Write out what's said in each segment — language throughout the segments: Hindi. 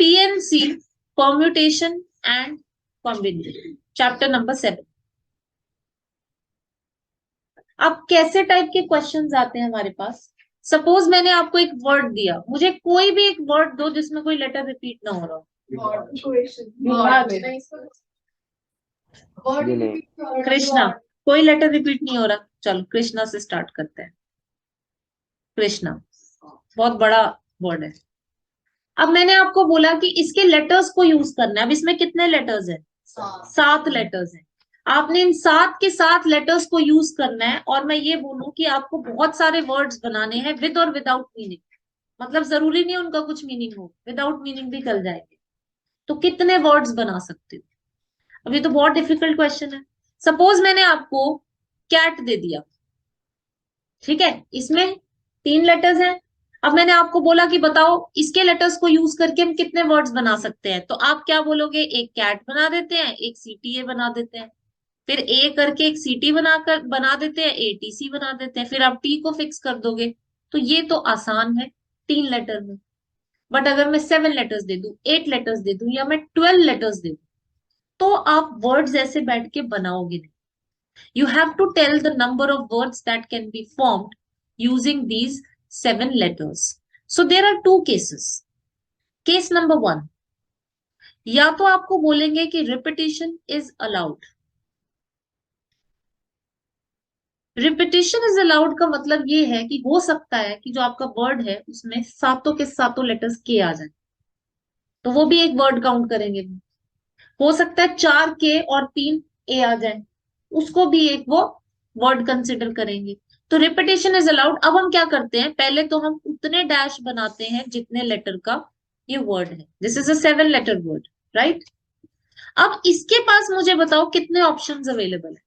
PNC, permutation and combination, chapter number 7। अब कैसे टाइप के क्वेश्चंस आते हैं हमारे पास? सपोज मैंने आपको एक वर्ड दिया, मुझे कोई भी एक वर्ड दो जिसमें कोई लेटर रिपीट ना हो रहा हो। कृष्णा, कोई लेटर रिपीट नहीं हो रहा। चलो कृष्णा से स्टार्ट करते हैं। कृष्णा बहुत बड़ा वर्ड है। अब मैंने आपको बोला कि इसके लेटर्स को यूज करना है। अब इसमें कितने लेटर्स हैं? 7 लेटर्स हैं। आपने इन 7 के 7 लेटर्स को यूज करना है। और मैं ये बोलूं कि आपको बहुत सारे वर्ड्स बनाने हैं विद और विदाउट मीनिंग। मतलब जरूरी नहीं उनका कुछ मीनिंग हो, विदाउट मीनिंग भी चल जाएंगे। तो कितने वर्ड्स बना सकते हो? अब ये तो बहुत डिफिकल्ट क्वेश्चन है। सपोज मैंने आपको कैट दे दिया, ठीक है, इसमें 3 लेटर्स हैं। अब मैंने आपको बोला कि बताओ इसके लेटर्स को यूज करके हम कितने वर्ड्स बना सकते हैं। तो आप क्या बोलोगे? एक कैट बना देते हैं, एक CTA बना देते हैं, फिर ए करके एक CT बना देते हैं, ATC बना देते हैं, फिर आप T को फिक्स कर दोगे। तो ये तो आसान है 3 लेटर में। बट अगर मैं 7 लेटर्स दे दूं, 8 लेटर्स दे दूं, या मैं 12 लेटर्स दे दूं, तो आप वर्ड्स ऐसे बैठ के बनाओगे नहीं। You have to tell the number of words that can be formed using these 7 letters. So there are 2 cases. Case number 1, या तो आपको बोलेंगे कि repetition is allowed. Repetition is allowed का मतलब ये है कि हो सकता है कि जो आपका वर्ड है उसमें सातों के सातों लेटर्स के आ जाए, तो वो भी एक वर्ड काउंट करेंगे। हो सकता है 4 के और 3 ए आ जाए, उसको भी एक वो वर्ड कंसिडर करेंगे। तो रिपीटेशन इज अलाउड। अब हम क्या करते हैं, पहले तो हम उतने डैश बनाते हैं जितने लेटर का ये वर्ड है। This is a 7 letter word, right? अब इसके पास मुझे बताओ कितने ऑप्शंस अवेलेबल है।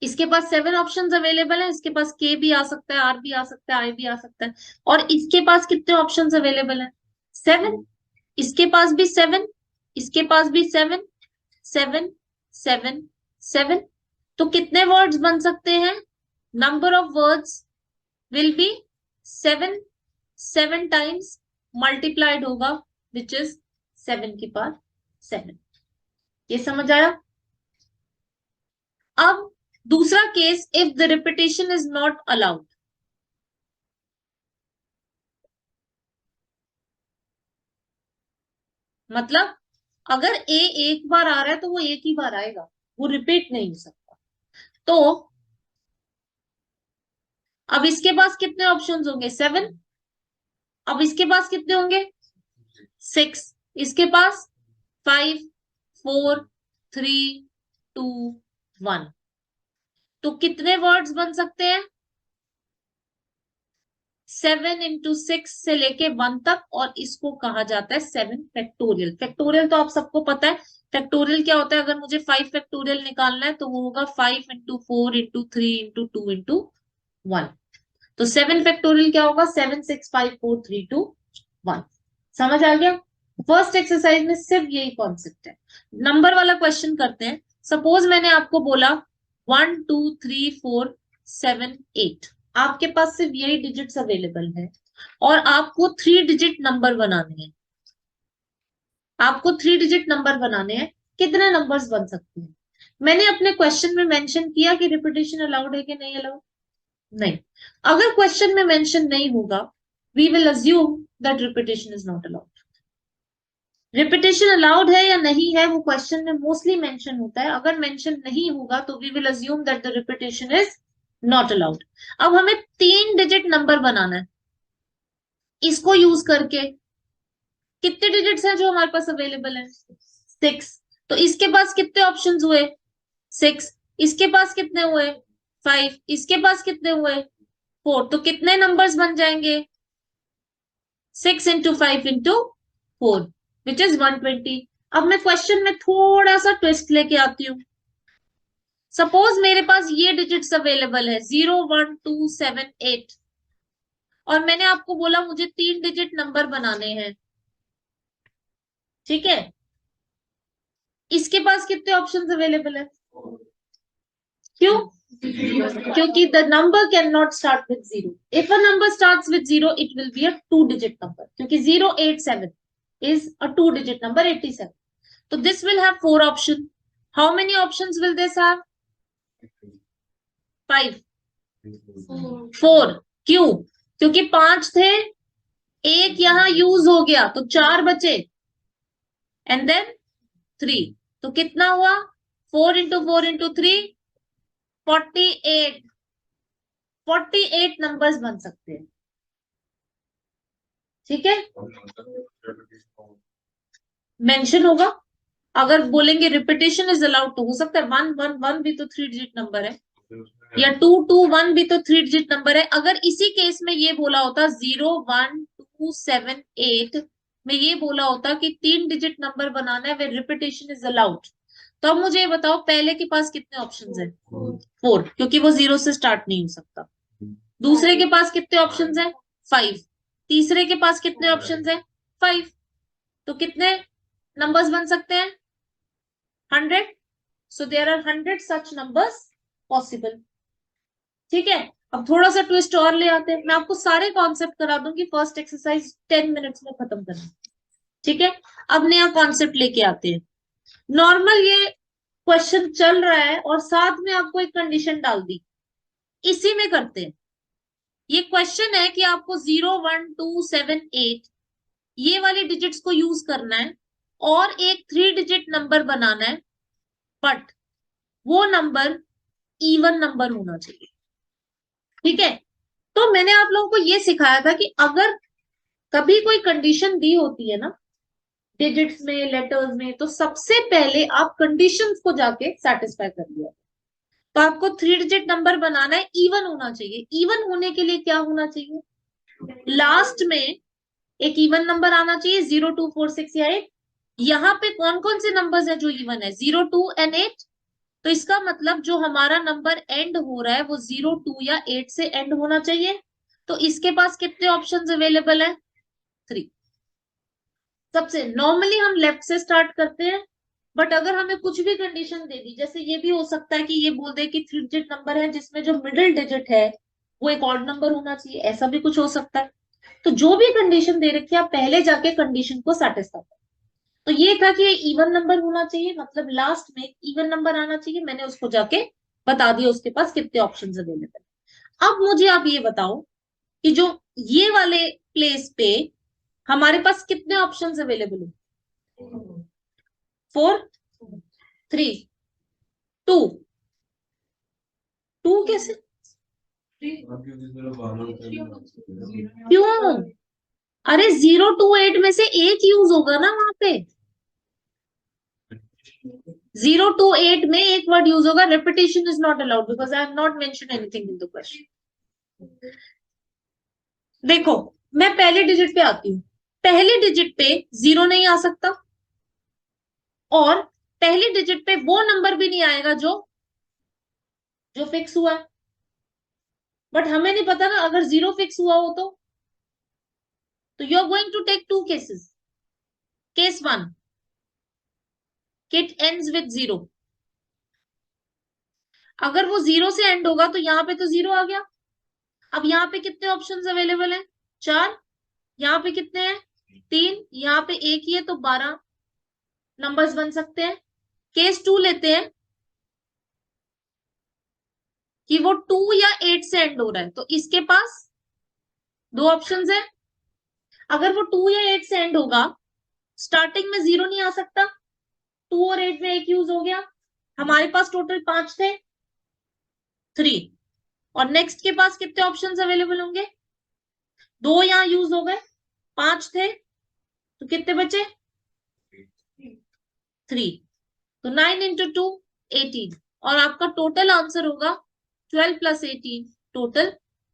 इसके पास 7 ऑप्शंस अवेलेबल है। इसके पास के भी आ सकता है, आर भी आ सकता है, आई भी आ सकता है। और इसके पास कितने ऑप्शंस अवेलेबल है? 7। इसके पास भी 7, इसके पास भी 7, 7, 7, 7। तो कितने वर्ड्स बन सकते हैं? Number of words will be 7, 7 times multiplied होगा, विच इज 7 की पावर 7। ये समझ आया? अब दूसरा case, if the repetition is not allowed. मतलब अगर ए एक बार आ रहा है तो वो एक ही बार आएगा, वो रिपीट नहीं हो सकता। तो अब इसके पास कितने ऑप्शंस होंगे? 7। अब इसके पास कितने होंगे? 6। इसके पास 5, 4, 3, 2, 1। तो कितने वर्ड्स बन सकते हैं? 7 इंटू 6 से लेके 1 तक। और इसको कहा जाता है 7 फैक्टोरियल। फैक्टोरियल तो आप सबको पता है। फैक्टोरियल क्या होता है? अगर मुझे 5 फैक्टोरियल निकालना है तो वो होगा 5 इंटू 4 इंटू 3 इंटू 2 इंटू 1। तो 7 फैक्टोरियल क्या होगा? 7, 6, 5, 4, 3, 2, 1। समझ आ गया? फर्स्ट एक्सरसाइज में सिर्फ यही कॉन्सेप्ट है। नंबर वाला क्वेश्चन करते हैं। सपोज मैंने आपको बोला 1, 2, 3, 4, 7, 8। आपके पास सिर्फ यही डिजिट्स अवेलेबल है और आपको 3 डिजिट नंबर बनाने हैं। आपको 3 डिजिट नंबर बनाने हैं। कितने नंबर्स बन सकते हैं? मैंने अपने क्वेश्चन में मेंशन किया कि रिपीटेशन अलाउड है कि नहीं अलाउड? नहीं। अगर क्वेश्चन में मेंशन नहीं होगा, we will assume that repetition is not allowed. Repetition allowed है या नहीं है वो क्वेश्चन में मोस्टली मेंशन होता है। अगर मेंशन नहीं होगा तो we will assume that the repetition is not allowed. अब हमें 3 डिजिट नंबर बनाना है। इसको यूज करके कितने डिजिट्स हैं जो हमारे पास अवेलेबल है? 6। तो इसके पास कितने ऑप्शंस हुए? 6। इसके पास कितने हुए? 5। इसके पास कितने हुए? 4। तो कितने नंबर्स बन जाएंगे? 6 इंटू 5 इंटू 4 विच इज 120। अब मैं क्वेश्चन में थोड़ा सा ट्विस्ट लेके आती हूँ। सपोज मेरे पास ये डिजिट्स अवेलेबल है 0, 1, 2, 7, 8 और मैंने आपको बोला मुझे 3 डिजिट नंबर बनाने हैं, ठीक है? इसके पास कितने ऑप्शंस अवेलेबल है? क्यों? क्योंकि the number can not start with 0। If a number starts with 0 it will be a 2 digit number, क्योंकि 0, 8, 7 is a 2-digit number 87. So this will have 4 options. How many options will this have? 5. 4. क्यों? क्योंकि 5 थे, एक यहां यूज हो गया तो 4 बचे, एंड देन 3. तो कितना हुआ? 4 into 4 into 3, 48. 48 नंबर्स बन सकते हैं, ठीक है? मेंशन होगा। अगर बोलेंगे रिपीटेशन इज अलाउड तो हो सकता है 1 1 1 भी तो 3 डिजिट नंबर है, या 2 2 1 भी तो 3 डिजिट नंबर है। अगर इसी केस में ये बोला होता 0 1 2 7 8 में ये बोला होता कि 3 डिजिट नंबर बनाना है, वे रिपीटेशन इज अलाउड, तो अब मुझे ये बताओ पहले के पास कितने ऑप्शंस हैं? 4, क्योंकि वो 0 से स्टार्ट नहीं हो सकता। दूसरे के पास कितने ऑप्शंस हैं? 5. तीसरे के पास कितने ऑप्शंस हैं? 5. तो कितने नंबर्स बन सकते हैं? 100. So there are 100 such numbers possible. ठीक है, अब थोड़ा सा ट्विस्ट और ले आते हैं। मैं आपको सारे कॉन्सेप्ट करा दूंगी, फर्स्ट एक्सरसाइज 10 मिनट्स में खत्म करना, ठीक है? अब नया कॉन्सेप्ट लेके आते हैं। नॉर्मल ये क्वेश्चन चल रहा है और साथ में आपको एक कंडीशन डाल दी, इसी में करते हैं। ये क्वेश्चन है कि आपको 0 1 2 7 8 ये वाली डिजिट्स को यूज करना है और एक 3 डिजिट नंबर बनाना है, बट वो नंबर इवन नंबर होना चाहिए, ठीक है? तो मैंने आप लोगों को ये सिखाया था कि अगर कभी कोई कंडीशन दी होती है ना डिजिट्स में, लेटर्स में, तो सबसे पहले आप कंडीशंस को जाके सेटिस्फाई कर लिया। तो आपको 3 डिजिट नंबर बनाना है, इवन होना चाहिए। इवन होने के लिए क्या होना चाहिए? लास्ट में एक इवन नंबर आना चाहिए, 0 2 4 6 या 8। यहाँ पे कौन कौन से नंबर्स है जो इवन है? 0 2 and 8। तो इसका मतलब जो हमारा नंबर एंड हो रहा है वो 0 2 या 8 से एंड होना चाहिए। तो इसके पास कितने ऑप्शंस अवेलेबल है? 3। सबसे नॉर्मली हम लेफ्ट से स्टार्ट करते हैं, बट अगर हमें कुछ भी कंडीशन दे दी, जैसे ये भी हो सकता है कि ये बोल दे कि 3 डिजिट नंबर है जिसमें जो मिडिल डिजिट है वो एक ऑड नंबर होना चाहिए, ऐसा भी कुछ हो सकता है। तो जो भी कंडीशन दे रखी है आप पहले जाके कंडीशन को सेटिस्फाई करो। तो ये था कि ये इवन नंबर होना चाहिए, मतलब लास्ट में इवन नंबर आना चाहिए। मैंने उसको जाके बता दिया उसके पास कितने ऑप्शंस अवेलेबल। अब मुझे आप ये बताओ कि जो ये वाले प्लेस पे हमारे पास कितने ऑप्शंस अवेलेबल है? 4 3 2। 2 कैसे? क्यों? अरे 0 2 8 में से एक यूज होगा ना वहां पे। 0 2 8 में एक वर्ड यूज होगा। Repetition is not allowed because I have not mention anything in the question. देखो मैं पहले डिजिट पे आती हूँ, पहले डिजिट पे 0 नहीं आ सकता और पहली डिजिट पे वो नंबर भी नहीं आएगा जो फिक्स हुआ है। बट हमें नहीं पता ना अगर 0 फिक्स हुआ हो तो you are going to take 2 cases. Case 1, it ends with 0। अगर वो 0 से एंड होगा तो यहाँ पे तो 0 आ गया। अब यहाँ पे कितने ऑप्शंस अवेलेबल हैं? 4। यहाँ पे कितने हैं? 3। यहाँ पे एक ही है तो 12 नंबर्स बन सकते हैं। केस 2 लेते हैं कि वो 2 या 8 से एंड हो रहा है, तो इसके पास 2 ऑप्शंस है। अगर वो 2 या 8 से एंड होगा, स्टार्टिंग में 0 नहीं आ सकता, 2 और 8 में एक यूज हो गया, हमारे पास टोटल 5 थे, 3। और नेक्स्ट के पास कितने ऑप्शंस अवेलेबल होंगे? 2 यहाँ यूज हो गए, 5 थे, तो कितने बचे? 3। तो 9 into 2 18, और आपका टोटल आंसर होगा 12 + 18, टोटल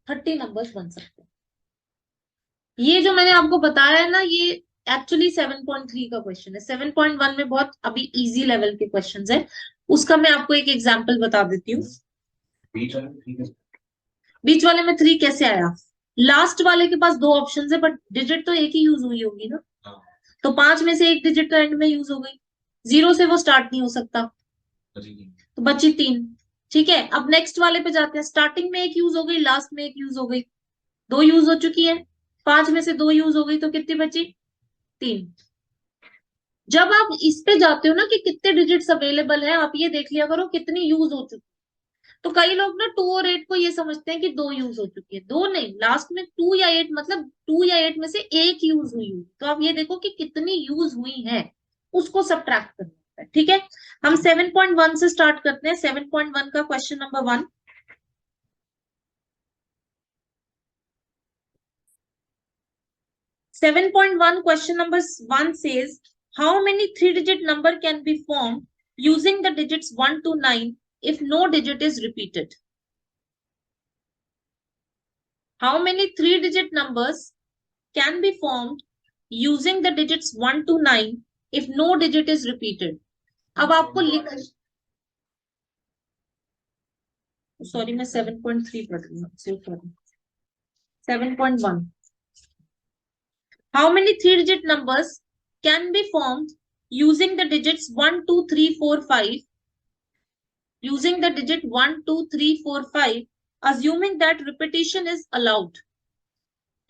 30 नंबर्स बन सकते हैं। ये जो मैंने आपको बताया है ना, ये एक्चुअली 7.3 का क्वेश्चन है। 7.1 में बहुत अभी इजी लेवल के क्वेश्चंस है, उसका मैं आपको एक एग्जांपल बता देती हूँ। बीच वाले में 3 कैसे आया? लास्ट वाले के पास 2 ऑप्शन है बट डिजिट तो एक ही यूज हुई होगी ना, तो 5 में से एक डिजिट तो एंड में यूज हो गई, 0 से वो स्टार्ट नहीं हो सकता, तो बची 3। ठीक है, अब नेक्स्ट वाले पे जाते हैं। स्टार्टिंग में एक यूज हो गई, लास्ट में एक यूज हो गई, 2 यूज हो चुकी है। 5 में से 2 यूज हो गई तो कितनी बची? 3। जब आप इस पे जाते हो ना कि कितने डिजिट्स अवेलेबल है, आप ये देख लिया करो कितनी यूज हो चुकी। तो कई लोग ना 2 और 8 को ये समझते हैं कि 2 यूज हो चुकी है, 2 नहीं, लास्ट में 2 या 8, मतलब 2 या 8 में से एक यूज हुई हुई। तो आप ये देखो कि कितनी यूज हुई है, उसको सब्ट्रैक्ट करना होता है। ठीक है, हम 7.1 से स्टार्ट करते हैं। 7.1 का question number 1। 7.1 question number 1 says, how many three-digit number can be formed using the digits 1 to 9 if no digit is repeated? How many three-digit numbers can be formed using the digits 1 to 9 if no digit is repeated? अब आपको लिख, सॉरी मैं 7.3 पढ़ रही हूँ, 7.1. How many three-digit numbers can be formed using the digits 1, 2, 3, 4, 5? Using the digit 1, 2, 3, 4, 5, assuming that repetition is allowed.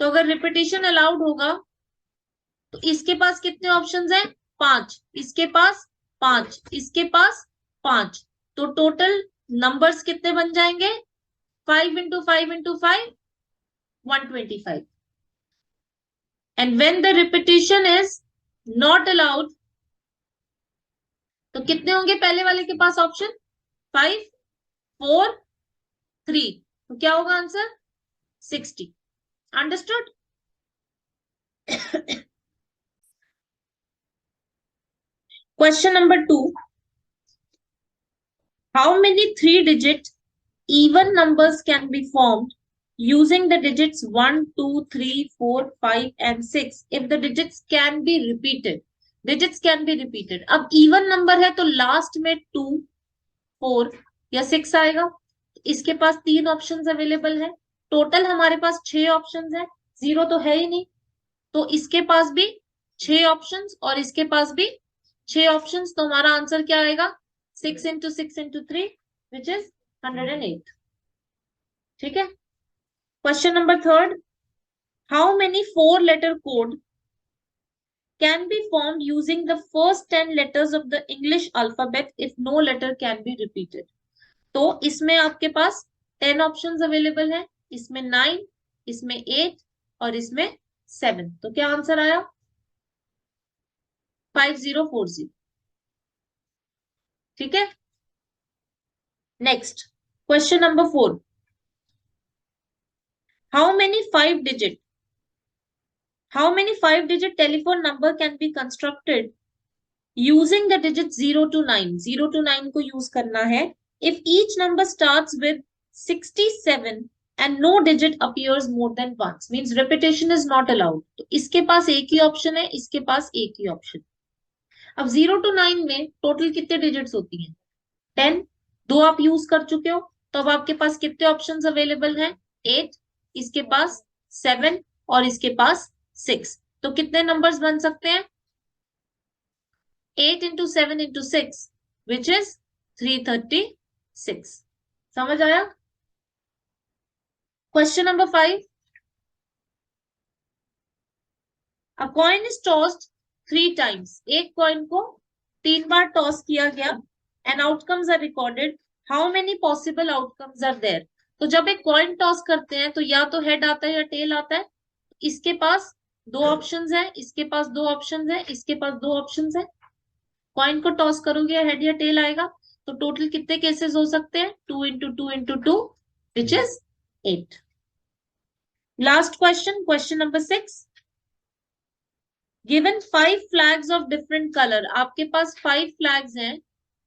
तो अगर repetition allowed होगा तो इसके पास कितने ऑप्शंस हैं? 5, इसके पास 5, इसके पास 5, तो टोटल नंबर्स कितने बन जाएंगे? 5 into 5 into 5, 125. And when the repetition is not allowed, तो कितने होंगे पहले वाले के पास ऑप्शन? 5, 4, 3, तो क्या होगा answer? 60. Understood? Question number 2. How many three-digit even numbers can be formed using the digits 1, 2, 3, 4, 5 and 6 if the digits can be repeated? Digits can be repeated. अब even number है तो लास्ट में 2, 4 या 6 आएगा। इसके पास 3 ऑप्शंस अवेलेबल है, टोटल हमारे पास 6 ऑप्शंस है, 0 तो है ही नहीं, तो इसके पास भी 6 ऑप्शंस और इसके पास भी 6 ऑप्शंस, तो हमारा आंसर क्या आएगा? 6 into 6 into 3 which is 108. ठीक है, question number 3. How many 4-letter code can be formed using the first 10 letters of the English alphabet if no letter can be repeated? तो इसमें आपके पास 10 ऑप्शंस अवेलेबल है, इसमें 9, इसमें 8 और इसमें 7, तो क्या आंसर आया? 5040. ठीक है, next question number 4. How many five-digit telephone number can be constructed using the digits 0 to 9? 0 to 9 को यूज करना है if each number starts with 67 and no digit appears more than once, means repetition is not allowed. तो इसके पास एक ही ऑप्शन है, इसके पास एक ही ऑप्शन। अब 0 to 9 में टोटल कितने डिजिट्स होती हैं? 10, 2 आप यूज कर चुके हो, तो अब आपके पास कितने ऑप्शंस अवेलेबल हैं? 8, इसके पास 7 और इसके पास 6, तो कितने नंबर्स बन सकते हैं? 8 into 7 into 6 which is 336. समझ आया? Question number 5. A coin is tossed 3 times. एक कॉइन को 3 बार टॉस किया गया and outcomes are recorded. How many possible outcomes are there? तो जब एक कॉइन टॉस करते हैं तो या तो हेड आता है या टेल आता है। इसके पास 2 ऑप्शंस है, इसके पास 2 ऑप्शंस है, इसके पास 2 ऑप्शंस है। कॉइन को टॉस करोगे या हेड या टेल आएगा, तो टोटल कितने केसेस हो सकते हैं? 2 into 2 into 2 which is 8. Last question, question number 6. Given 5 flags of different colour, आपके पास 5 फ्लैग्स हैं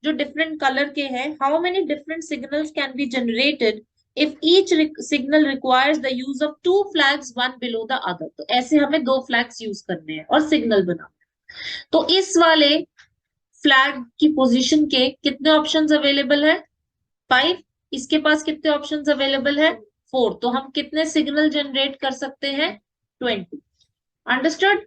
जो डिफरेंट कलर के हैं। How many different signals can be generated if each signal requires the use of 2 flags one below the other? तो ऐसे हमें 2 फ्लैग्स यूज करने हैं और सिग्नल बनाना है। तो इस वाले फ्लैग की पोजीशन के कितने ऑप्शंस अवेलेबल है? 5, इसके पास कितने ऑप्शंस अवेलेबल है? 4, तो हम कितने सिग्नल जनरेट कर सकते हैं? 20. अंडरस्टूड?